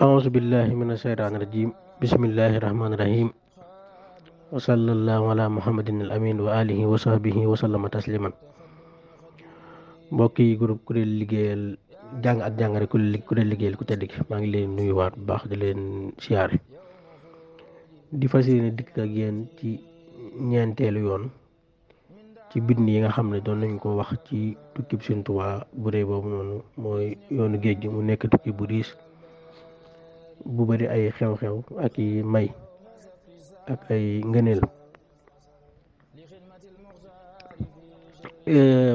أعوذ بالله من الشيطان الرجيم بسم الله الرحمن الرحيم وصلى الله على محمد الأمين وآله وصحبه وسلم تسليما mbokk yi groupe kuréel liggéeyal jàng ak jàngale kuréel liggéeyal ku tedd ki maa ngi leen nuyuwaat bu baax di leen siyaare di fas yéene dikk ak yéen ci ñeenteelu yoon ci bind yi nga xam ne doon nañ ko wax ci tukkib Sëñ Tuubaa bu rëy boobu noonu mooy yoonu géej gi mu nekk tukki bu diis bu bari ay xew-xew ak i may ak ay ngëneel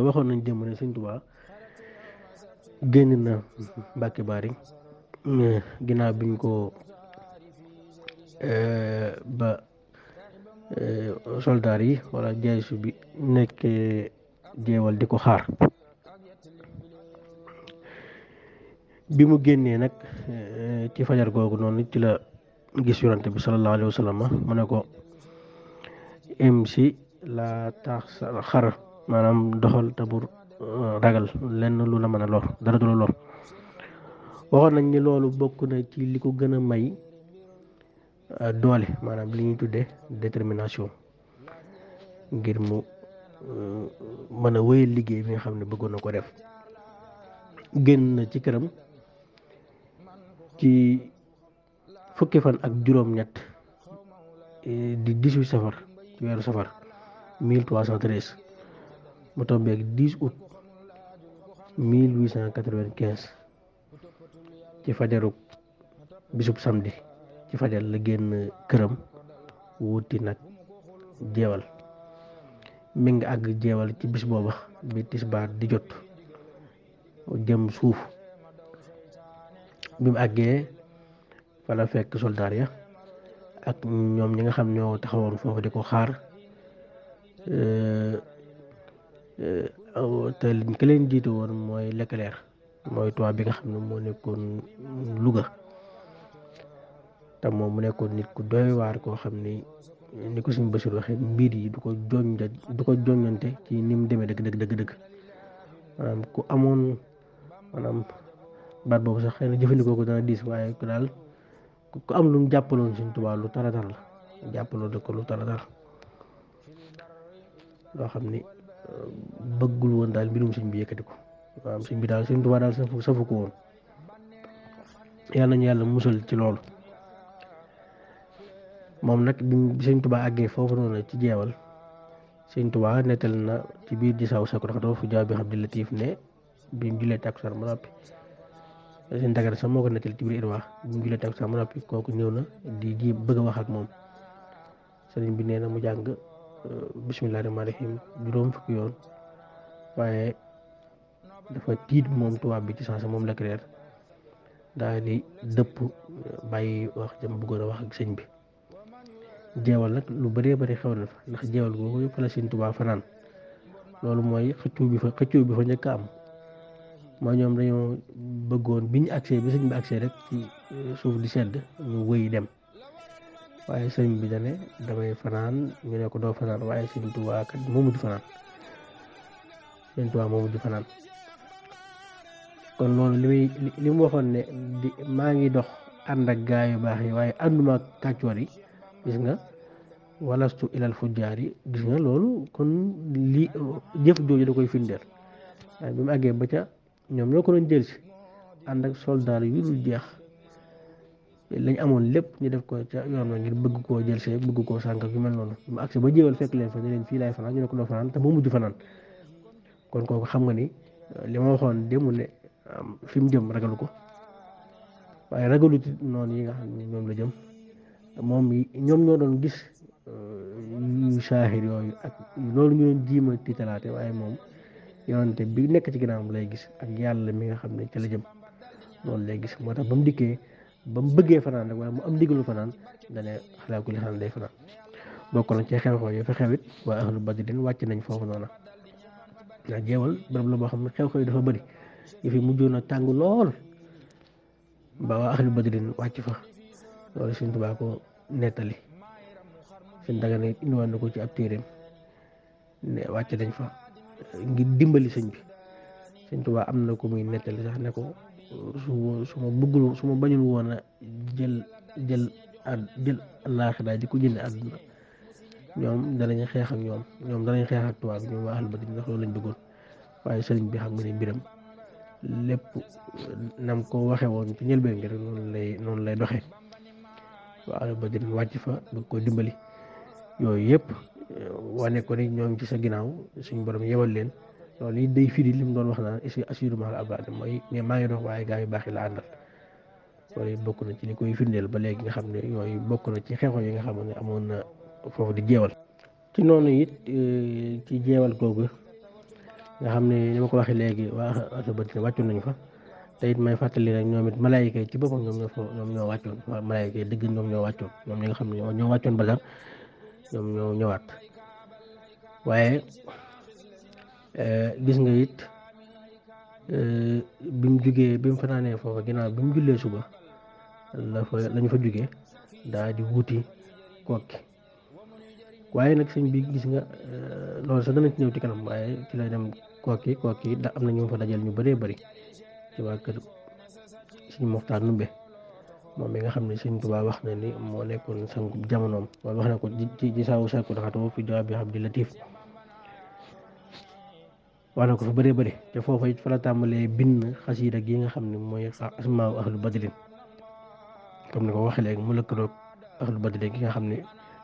waxoon nañ démb ne Sëñ Tuubaa génn na Mbàkke Bari ginnaaw biñ ko ba soldaar yi wala jaysu bi nekkee jeewal di ko xaar bi mu génnee nag ci fajar googu noonu ci la gis yonante bi sallallahu alayhi wa sallam mu ne ko im si la tax xar maanaam doxal te bur ragal lenn lu la mën a lor dara du la lor waxoon nañ ni loolu bokk na ci li ko gën a may doole maanaam li ñuy tuddee détermination ngir mu mën a wéyal liggéey bi nga xam ne bëggoon na ko def génn na ci këram ci fukki fan ak juróom-ñett di 18 safar ci weeru safar 1313 mu tombeeg 10 août 1895 ci fajaru bisub samedi ci fajar la génn këram wuti nag jeewal mi ngi àgg jeewal ci bis booba bi tisbaar di jot jëm suuf bi mu àggee fa la fekk soldaar ya ak ñoom ñi nga xam ñoo taxawoon foofu di ko xaar te ki leen jiite woon mooy Leclerc mooy tubaab bi nga xam ne moo nekkoon Louga te moom mu nekkoon nit ku doy waar koo xam ni ko suñu Basiru waxee mbir yi du ko joññante ci ni mu demee dëgg maanaam ku amoon maanaam baat boobu sax xëy na jëfandikoo ko dana diis waaye ku daal ku am lu mu jàppaloon Sëñ Tuubaa lu taratar la jàppaloo da ko lu taratar loo xam ni bëggul woon daal mbirum sëñ bi yëkkati ko maanaam sëñ bi daal Sëñ Tuubaa daal safu ko woon yàlla nañu yàlla musal ci loolu moom nag bi Sëñ Tuubaa àggee foofu noonu ci jeewal Sëñ Tuubaa nettal na ci biir di saw sako dafa fu jaaw bi xam di latif ne bi mu julee takkusaan ba noppi seen Dagana sax moo ko nettali ci biir Irwa bi mu julee takkusaan ba noppi kooku ñëw na di bëgg a wax ak moom sëriñ bi nee na mu jàng bismillaahi rahmaani rahiim juróom fukki yoon waaye dafa tiit moom tubaab bi ci sens moom Leclerc daal di dëpp bàyyi wax jëm bëggoon a wax ak sëñ bi jeewal nag lu bëree bëri xew na fa ndax jeewal googu fa la Sëñ Tuubaa fanaan loolu mooy xëccoo bi fa njëkk a am mooy ñoom dañoo bëggoon bi ñu agsee bi sëñ bi agsee rek ci suuf di sedd ñu wëy dem waaye sëñ bi dane damay fanaan ñu ne ko doo fanaan waaye Sëñ Tuubaa kat moo mujj fanaan kon loolu li mu waxoon ne maa ngi dox ànd ak gaa yu baax yi waaye ànduma ak kàccoor yi gis nga walastu ilal fujjaar yi gis nga loolu kon li jëf jooju da koy firndeel waaye bi mu àggee ba ca ñoom ñoo ko doon jël si ànd ak soldaar yu dul jeex lañ amoon lépp ñu def ko ca yoon wa ngir bëgg koo jël see bëgg koo sànq yu mel noonu mu agsi ba jéewal fekk leen fa ne leen fii laay fanaan ñu ne ko doo fanaan te moo mujj fanaan kon kooku xam nga ni li ma waxoon démb ne fi mu jëm ragalu ko waaye ragalu ci noonu yi nga xam ne ñoom la jëm ñoom ñoo doon gis yu saahir yooyu ak loolu ñu doon jiima tiitalaate waaye moom yonante bi nekk ci ginnaawam lay gis ak yàlla mi nga xam ne ca la jëm loolu lay gis moo tax ba mu dikkee ba mu bëggee fanaan rek waaye mu am ndigalu fanaan dane xalaa kulli xaal day fanaan bokk na ci xew-xew yi fa xewit waa ahlu badrin wàcc nañ foofu noona ndax jeewal bërëb la boo xam ne xew-xew yi dafa bëri yi fi mujjoon a tàng lool ba waa ahlu badrin wàcc fa loolu Sëñ Tuubaa ko nettali Sëñ Dagana indiwoon na ko ci ab téeréem ne wàcc nañ fa ngir dimbali sëñ bi Sëñ Tuubaa am na ko muy nettali sax ne ko su ma bëggul su ma bañul woon a jël jël jël àllaaxira di ko jënd àdduna ñoom danañ xeex ak ñoom danañ xeex ak tubaab bi ñoom waa ahlu badrin ndax loolu lañ bëggoon waaye sëriñ bi xam nga ne mbiram lépp nam ko waxe woon ci njëlbeen gi rek noonu lay doxee waa ahlu badrin wàcc fa bëgg ko dimbali yooyu yëpp wane ko ni ñoo ngi ci sa ginnaaw suñu borom yebal leen loolu it day firi li mu doon wax naan asiiru mahal abraar mooy mais maa ngi dox waaye gaa yu baax yi la àndal loolu it bokk na ci li koy firndeel ba léegi nga xam ne yooyu bokk na ci xeexoo yi nga xam ne amoon na foofu di jeewal ci noonu it ci jeewal googu nga xam ne ni ma ko waxee léegi waa ahlu badrin wàccoon nañu fa te it may fàttali rek ñoom it malaayika yi ci boppam ñoom ñoo wàccoon malaayika yi dëgg ñoom ñoo wàccoon ñoom ñi nga xam ne ñoo wàccoon Badar ñoom ñoo ñëwaat waaye gis nga it bi mu jugee bi mu fanaanee foofa ginnaaw bi mu jullee suba lañu fa jugee daa di wuti Kokki waaye nag sëñ bi gis nga loolu sax dana ci ñëw ci kanam waaye ci lay dem Kokki da am na ñu fa dajal ñu bëree bëri ci waa kër Sëñ Moxtaar Numbe moom mi nga xam ne Sëñ Tuubaa wax na ni moo nekkoon sangu jamonoom wala wax na ko ci saawu sakku daxatoo fi jawaab bi xam di latif wax na ko fa bëree bëri te foofa it fa la tàmbalee bind xasiida gi nga xam ne mooy asmaaw ahlu badrin comme ni ko waxee léegi mu lëkkaloog ahlu badrin gi nga xam ne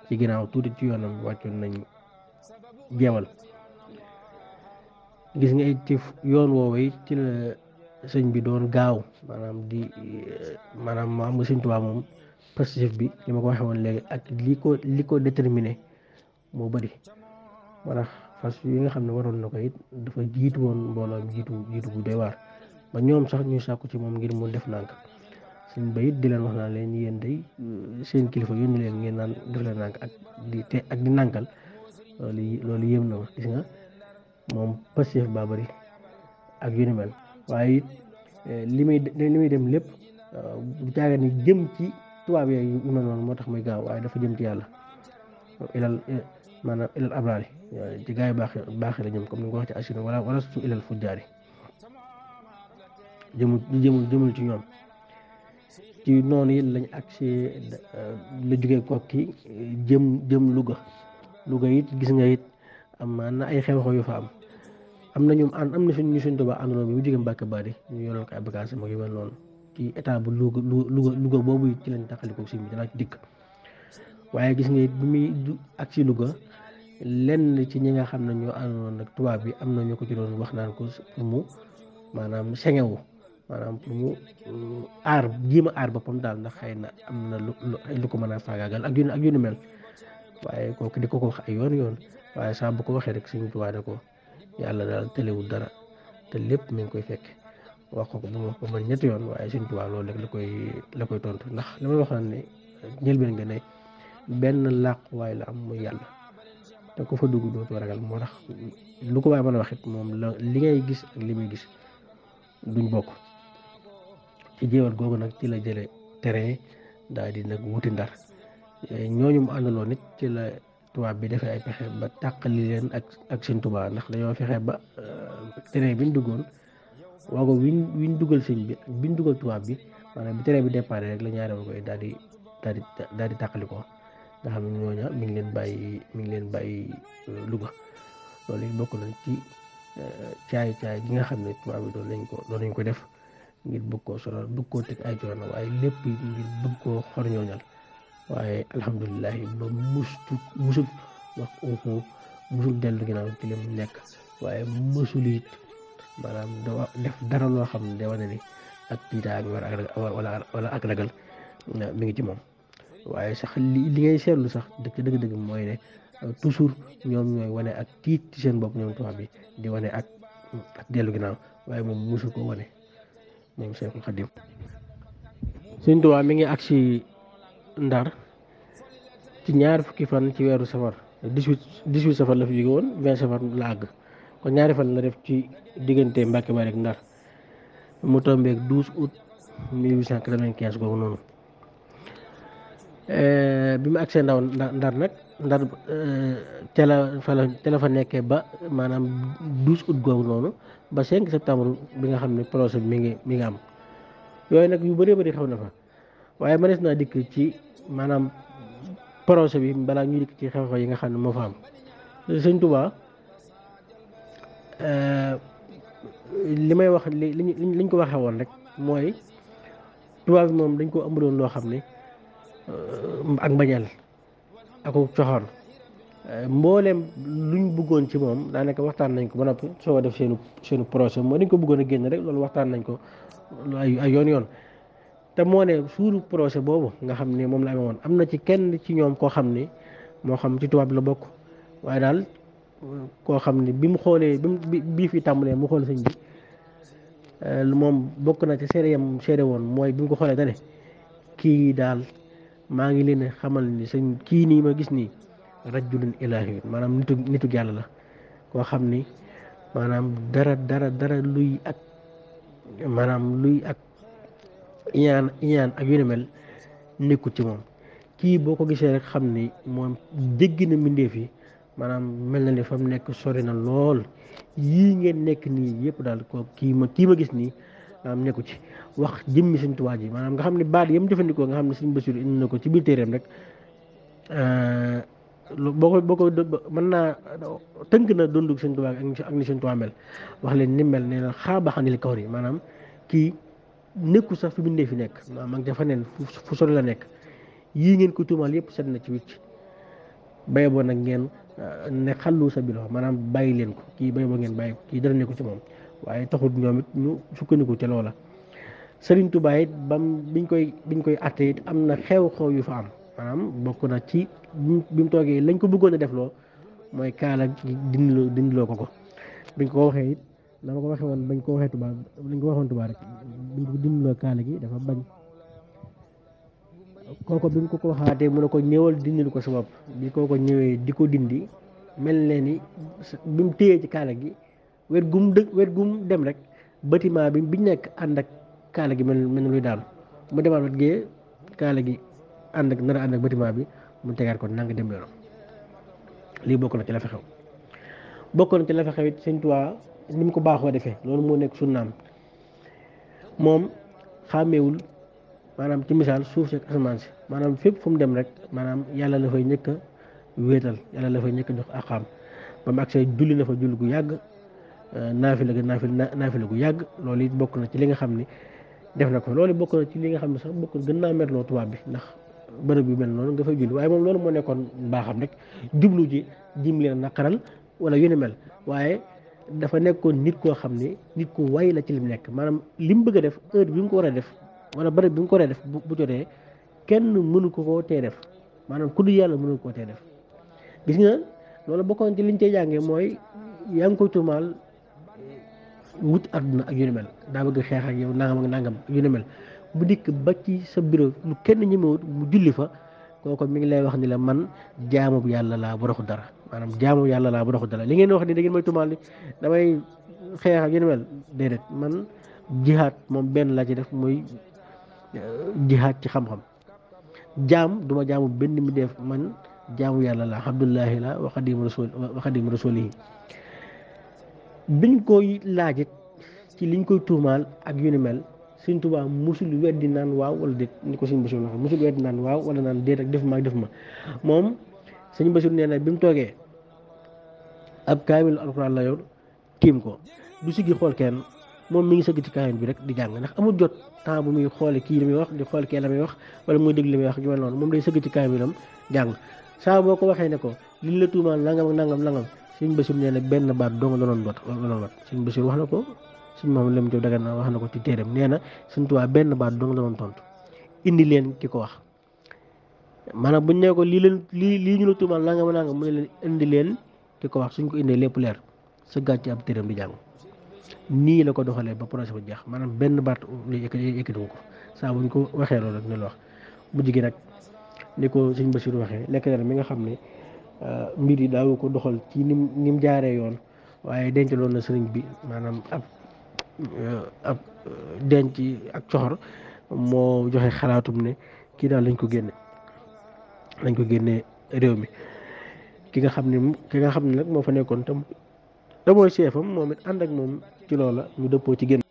ci ginnaaw tuuti ci yoonam wàccoon nañ jeewal gis nga it ci yoon woowu it ci la sëñ bi doon gaaw maanaam am nga Sëñ Tuubaa moom positif bi li ma ko waxee woon léegi ak li ko déterminé moo bëri moo tax fas yi nga xam ne waroon na ko it dafa jiitu woon mbooloo jiitu bu doy waar ba ñoom sax ñuy sàkku ci moom ngir mu def nànk sëñ ba it di leen wax naa leen yéen day seen kilifa yónni leen ngeen naan def leen nànk ak di nànkal loolu yéem na ma gis nga moom positif baa bëri ak yu ni mel waaye it li muy dem lépp du caaga ni jëm ci tubaab yooyu yu mel noonu moo tax muy gaaw waaye dafa jëm ci yàlla ilal abraari ci gaa yi baax la jëm comme ni nga ko wax ci asina wala su ilal fujjaari jëmul ci ñoom ci noonu it lañ agsi la jógee Kokki jëm Louga it gis nga it am na ay xew-xew yu fa am na ñoom am na ñu Sëñ Tuubaa àndaloon bi mu jógee Mbàkke Bari ñu yoroon ko ay bagages mag yu mel noonu ci état bu Louga boobu ci lañ taxaliko sëñ bi danaa ci dikk waaye gis nga it bi muy ak si Louga lenn ci ñi nga xam ne ñoo àndoon nag tubaab bi am na ñu ko ci doon wax naan ko pour mu maanaam sengewu maanaam pour mu jéem a aar boppam daal ndax xëy na am na lu ko mën a faagaagal ak yu ni mel waaye kooku di ko wax ay yoon waaye saa bu ko waxee rek Sëñ Tuubaa da ko yàlla daal tëlewul dara te lépp mi ngi koy fekk wax ko ba man ñetti yoon waaye Sëñ Tuubaa loolu rek la koy tontu ndax li may wax ne njëlbeen nga ne benn làquwaay la am muy yàlla te ku fa dugg dootu ragal moo tax lu ko waay mën a wax it moom li ngay gis ak li muy gis duñ bokk ci jéewal googu nag ci la jële terrain daal di nag wuti Ndar ñooñu mu àndaloon nit ci la tubaab bi defee ay pexe ba tàqali leen ak Sëñ Tuubaa ndax dañoo fexe ba terrain bi ñu duggoon waago wiñ dugal sëñ bi ak biñ dugal tubaab bi maanaam bi terrain bi départ rek la ñaari koy daal di tàqali ko nga xam ne ñooña mi ngi leen bàyyi Louga loolu it bokk nañ ci caay gi nga xam ne tubaab bi doon nañ ko def ngir bëgg koo sonal bëgg koo teg ay coono waaye lépp ngir bëgg koo xorñooñal waaye alhamdulilahi ba musul wax musul dellu ginnaaw ci lim nekk waaye musul it maanaam def dara loo xam ne day wane ni ak tiitaay bi wala ak ragal mi ngi ci moom waaye sax li ngay seetlu sax dëgg-dëgg mooy ne toujours ñoom ñooy wane ak tiit ci seen bopp ñoom tubaab bi di wane ak dellu ginnaaw waaye moom musul ko wane moom Seexul Xadiim. Sëñ Tuubaa mi ngi agsi Ndar ci ñaari fukki fan ci weeru safar 18 safar la fi jóge woon 20 safar la àgg kon ñaari fan la def ci diggante Mbàkke Bari ak Ndar mu tombeek 12 août 1895 googu noonu bi mu agsee Ndar nag Ndar ca la fa nekkee ba maanaam 12 août googu noonu ba 5 septembre bi nga xam ne procès bi mi ngi am yooyu nag yu bëree bëri xew na fa waaye mënees naa dikk ci maanaam projet bi balaa ñuy dikk ci xew-xew yi nga xam ne moo fa am sëñ Tuubaa li may wax liñ ko waxee woon rek mooy tubaab bi moom dañ ko amuloon loo xam ne ak mbañal ak coxoon mbooleem luñ bëggoon ci moom daanaka waxtaan nañ ko ba noppi soo ko def seenu projet moo dañ ko bëggoon a génn rek loolu waxtaan nañ ko ay yoon te moo ne suuru projet boobu nga xam ne moom la amee woon am na ci kenn ci ñoom koo xam ne moo xam ci tubaab la bokk waaye daal koo xam ne bi mu xoolee bii fi tàmbalee mu xool sëñ bi moom bokk na ci seede woon mooy bi mu ko xoolee dane kii daal maa ngi leen xamal ni sëñ kii nii ma gis nii rajulun ilaahi maanaam nitu yàlla la koo xam ni maanaam dara luy ak maanaam luy ak iñaan ak yu ne mel nekkut ci moom kii boo ko gisee rek xam ni moom jéggi na mbindeef yi maanaam mel na ni fa mu nekk sori na lool yii ngeen nekk nii yëpp daal ko kii ma gis nii maanaam nekku ci wax jëmmi Sëñ Tuubaa ji maanaam nga xam ne baat yam jëfandikoo nga xam ne Sëñ Basiru indi na ko ci biir téeréem rek boo ko mën naa tënk na dundug Sëñ Tuubaa ak ni Sëñ Tuubaa mel wax leen ni mel nee na xaabaxanil kaw yi maanaam kii nekku sax fi bindee fi nekk maanaam ak dafa neen fu sori la nekk yii ngeen ko tuumaal yëpp set na ci wicc bay boo nag ngeen ne xallu sa bilo maanaam bàyyi leen ko kii bay boo ngeen bàyyi ko kii dara nekku ci moom waaye taxul ñoom it ñu sukkandiku ca loola Sëriñ Tuubaa it biñ koy atte it am na xew-xew yu fa am maanaam bokk na ci bi mu toogee lañ ko bëggoon a def loo mooy kaala dindiloo ko biñ ko waxee it dama ko waxee woon bañ ko waxee Tuubaa lañ ko waxoon Tuubaa rek biñ ko dindiloo kaala gi dafa bañ kooko bi mu ko waxaatee mu ne ko ñëwal dindil ko sa bopp bi kooko ñëwee di ko dindi mel ne ni bi mu téyee ci kaala gi wet gum dem rek bâtiment bi biñ nekk ànd ak kaala gi mel ne luy daanu mu demaat wet gee kaala gi ànd ak bâtiment bi mu tegaat ko nanga dem yoonam lii bokk na ci la fa xew bokk na ci la fa xew it Sëñ Tuubaa ni mu ko baaxoo defee loolu moo nekk sunnaam moom xàmmeewul maanaam ci misaal suuf si ak asamaan si maanaam fépp fu mu dem rek maanaam yàlla la fay njëkk a wéetal yàlla la fay njëkk a jox aqaam ba mu agsee julli na fa julli gu yàgg naafila gu yàgg loolu it bokk na ci li nga xam ni def na ko loolu bokk na ci li nga xam ne sax bokk gën naa merloo tubaab bi ndax bërëb yu mel noonu nga fay julli waaye moom loolu moo nekkoon baaxam rek jublu ji jim leen naqaral wala yu ni mel waaye dafa nekkoon nit koo xam ne nit ku way la ci lim nekk maanaam lim bëgg a def heure bi mu ko war a def wala bërëb bi mu ko war a def bu jotee kenn mënu ko koo tee def maanaam ku dul yàlla mënu koo tee def gis nga loolu bokkoon ci liñ cey jàngee mooy yaa ngi koy tuumaal wut àdduna ak yu ni mel daa bëgg xeex ak yow nangam ak nangam yu ni mel bu dikk ba ci sa bureau lu kenn ñemewut mu julli fa kooku mi ngi lay wax ni la man jaamu yàlla laa bu raxu dara maanaam jaamu yàlla laa bu raxu dara li ngeen wax ni da ngeen may tuumaal ni damay xeex ak yu ni mel déedéet man jihaat moom benn laa ci def muy jihaat ci xam-xam jaam duma jaamu benn mi def man jaamu yàlla la abdullahi la wa xadimu rasulihi biñ koy laajit ci liñ koy tuumaal ak yu ni mel Sëñ Tuubaa musul weddi naan waaw wala déet ni ko Sëñ Basiru wax musul weddi naan waaw wala naan déet ak def ma moom Sëñ Basiru nee na bi mu toogee ab kaamil alxuraan la yor tiim ko du siggi xool kenn moom mi ngi sëgg ci kaamil bi rek di jàng ndax amul jot temps bu muy xoole kii la muy wax di xool kii la muy wax wala muy dégg li muy wax ju mel noonu moom day sëgg ci kaamilam jàng saa boo ko waxee ne ko liñ la tuumaal nangam ak nangam Sëñ Basiru nee na benn baat doo nga doonoon wat Sëñ Basiru wax na ko suñ moom lem jow daga na wax na ko ci téeram nee na Sëñ Tuubaa benn baat doo nga doonoon tontu indi leen ki ko wax maanaam buñ ne ko lii ñu la tuumaal nangam mu ne leen indi leen ki ko wax suñ ko indee lépp leer sa gàcc ab téeram di jàng nii la ko doxalee ba projet ba jeex maanaam benn baat lay yëkkatiwu ko saa buñ ko waxee loolu rek ne la wax bu jigi nag ni ko Sëñ Basiru waxee lekk na mi nga xam ne mbir yi daawu ko doxal ci nim jaaree yoon waaye dencaloon na sëriñ bi maanaam ab denc ak coxor moo joxe xalaatum ne kii daal lañ ko génne réew mi ki nga xam ne nag moo fa nekkoon tam te mooy chefam moom it ànd ak moom ci loola ñu dëppoo ci génn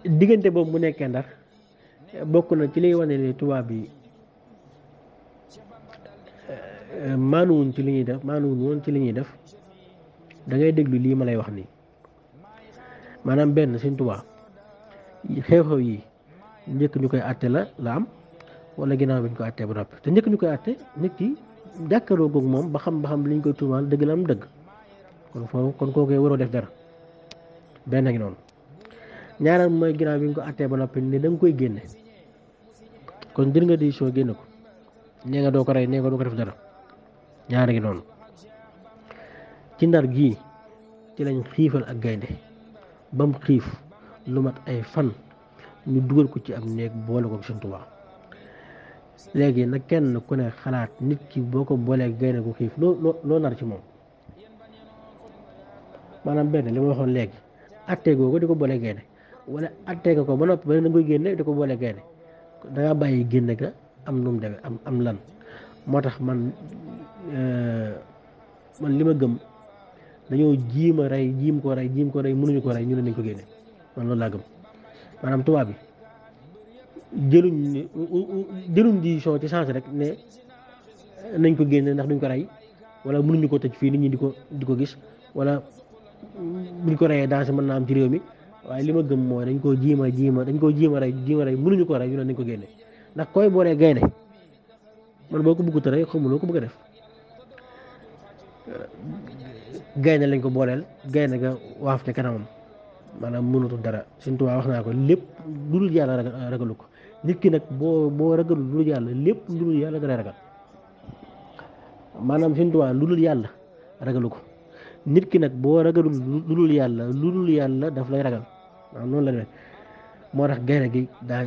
diggante boobu mu nekkee Ndar bokk na ci liy wane ne tubaab bi maanuwuñ ci li ñuy def maanuwuñ woon ci li ñuy def da ngay déglu lii ma lay wax nii maanaam benn Sëñ Tuubaa xew-xew yi njëkk ñu koy àtte la am wala ginnaaw bi ñu ko àttee ba noppi te njëkk ñu koy àtte nit ki jàkkaarloo goog moom ba xam li ñu koy tuumaal dëgg la am dëgg kon foofu kon kooku waroo def dara benn ngi noonu ñaareel mooy ginnaaw bi ñu ko àttee ba noppi ne da nga koy génne kon jël nga décision génne ko nee nga doo ko rey nee nga doo ko def dara ñaara ngi noonu ci Ndar gii ci lañ xiifal ak gaynde ba mu xiif lu mat ay fan ñu dugal ko ci am néeg boole ko Sëñ Tuubaa léegi nag kenn ku ne xalaat nit ki boo ko boolee gaynde ko xiif loo nar ci moom maanaam benn li ma waxoon léegi attee googu di ko boole gaynde wala attee nga ko ba noppi ba ne da nga koy génne di ko boole gaynde dangaa bàyyi génne ga am nu mu demee am lan moo tax man li ma gëm dañoo jiim ko rey mënuñu ko rey ñu ne nañ ko génne man loolu laa gëm maanaam tubaab bi jëluñ décision ci changé rek ne nañ ko génne ndax duñ ko rey wala mënuñu ko tëj fii nit ñi di ko gis wala buñ ko reyee danger mën naa am ci réew mi waaye li ma gëm mooy dañ koo jiima rey mënuñu ko rey ñu ne nañ ko génne ndax koy boolee gaynde man boo ko bëggut a rey xamuloo ko bëgg a def gaynde lañ ko booleel gaynde ga waaf te kanamam maanaam mënatul dara Sëñ Tuubaa wax naa ko lépp lu dul yàlla ragalu ko nit ki nag boo ragalu lu dul yàlla lépp lu dul yàlla dara ragal maanaam Sëñ Tuubaa lu dul yàlla ragalu ko nit ki nag boo ragalul lu dul yàlla daf lay ragal waaw noonu la ne moo tax gaynde gi daa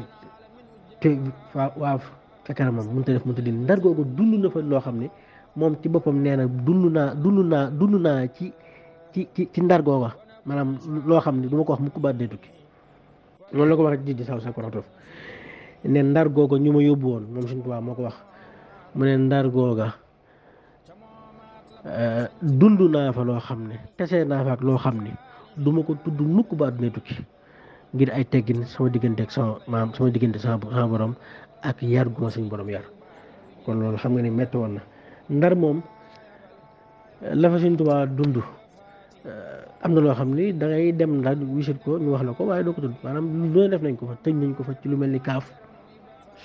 te waaf ca kanamam mënut a def mënut a dindi Ndar googu dund na fa loo xam ne moom ci boppam nee na dund naa ci Ndar googa maanaam loo xam ne du ma ko wax mukk baat dee tukki noonu la ko waxee ji saw sa koratof ne Ndar googa ñu ma yóbbu woon moom Sëñ Tuubaa moo ko wax mu ne Ndar googa dund naa fa loo xam ne tesee naa fa ak loo xam ne du ma ko tudd mukk baat dee tukki ngir ay teggin sama diggante ak sama diggante sama borom ak yar gu ma suñ borom yar kon loolu xam nga ni metti woon na Ndar moom la fa Sëñ Tuubaa dund am na loo xam ni da ngay dem Ndar wisit ko ñu wax la ko waaye doo ko tudd maanaam lu def nañ ko fa tëj nañ ko fa ci lu mel ni kaaf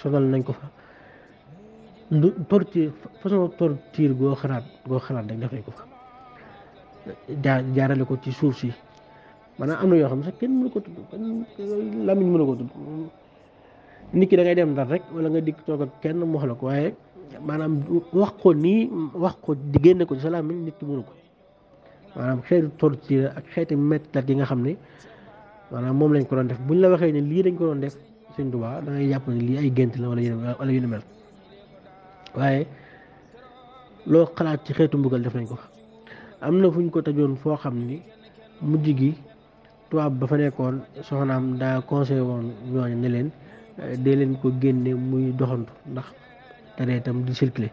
sonal nañ ko fa lu torture façon torture goo xalaat rek def nañ ko fa jaarale ko ci suuf si maanaam am na yoo xam ne sax kenn mënu ko tudd lamiñ mënu ko tudd nit ki da ngay dem Ndar rek wala nga dikk toog ak kenn mu wax la ko waaye maanaam wax ko di génne ko ci sa lamiñ nit ki mënu ko maanaam xeetu torture ak xeeti mettat yi nga xam ne maanaam moom lañ ko doon def buñ la waxee ne lii dañ ko doon def Sëñ Tuubaa da ngay jàpp ne lii ay gént la wala yu ni mel waaye loo xalaat ci xeetu mbugal def nañ ko am na fuñ ko tëjoon foo xam ni mujj gi tubaab ba fa nekkoon soxnaam daa conseillé woon ñooñu ne leen dee leen ko génne muy doxantu ndax deretam di circulé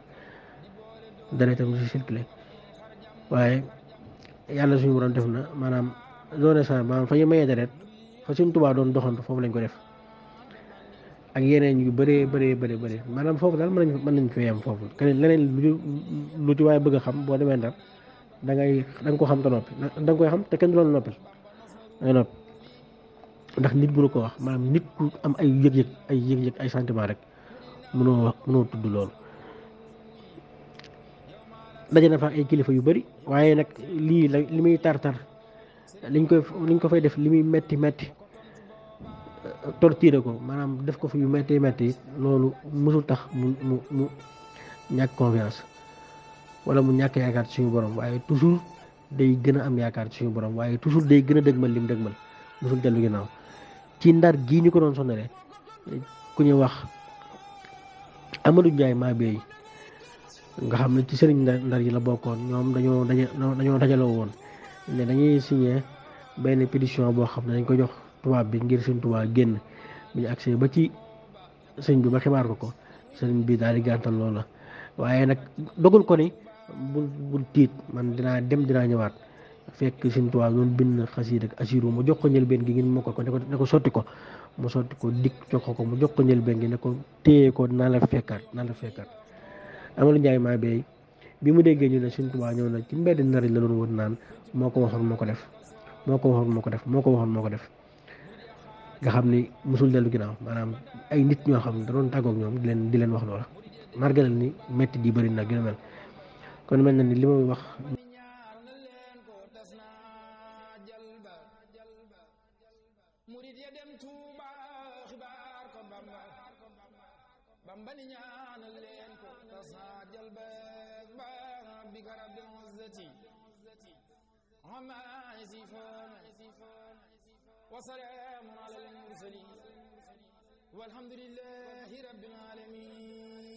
waaye yàlla suñu borom def na maanaam zone sa maanaam fa ñu mayee deret fa Sëñ Tuubaa doon doxantu foofu lañ ko def ak yeneen yu bëree maanaam foofu daal mën nañ ko yem foofu keneen leneen lu ci waaye bëgg a xam boo demee Ndar da nga ko xam te noppi da nga koy xam te kenn du loolu noppil da nga noppi ndax nit mënu ko wax maanaam nit ku am ay yëg-yëg ay sentiment rek mënoo tudd loolu daje na fa ay kilifa yu bari waaye nag li muy tar-tar liñ ko fay def li muy metti torturé ko maanaam def ko fi yu metti loolu mësul tax mu ñàkk confiance wala mu ñàkk yaakaar ci suñu borom waaye toujours day gën a am yaakaar ci suñu borom waaye toujours day gën a dëgmal lim dëgmal mësul dellu ginnaaw ci Ndar gii ñu ko doon sonale ku ñu wax Amadou Ndiaye Mabéye nga xam ne ci sëriñ Ndar yi la bokkoon ñoom dañoo dajaloo woon ne dañuy signé benn pétition boo xam ne dañ ko jox tubaab bi ngir Sëñ Tuubaa génn bi ñu accès ba ci sëñ bi ba xibaar ko sëriñ bi daal di gàntal loola waaye nag dogul ko ni bul tiit man dinaa ñëwaat fekk Sëñ Tuubaa doon bind xasiida ak asiru mu jox ko njëlbeen gi ngeen mokkal ko ne ko sotti ko mu sotti ko dikk jox ko mu jox ko njëlbeen gi ne ko téye ko naa la fekkaat Amadou Ndiaye maa beey bi mu déggee ñu ne Sëñ Tuubaa ñëw na ci mbedd nari la doon wër naan moo ko waxoon moo ko def nga xam ni musul dellu ginnaaw maanaam ay nit ñoo xam ne da doon tàggoog ñoom di leen wax loola margalal ni métti di bëri nag yu mel kon mel na ni li ma wax وسلام على المرسلين والحمد لله رب العالمين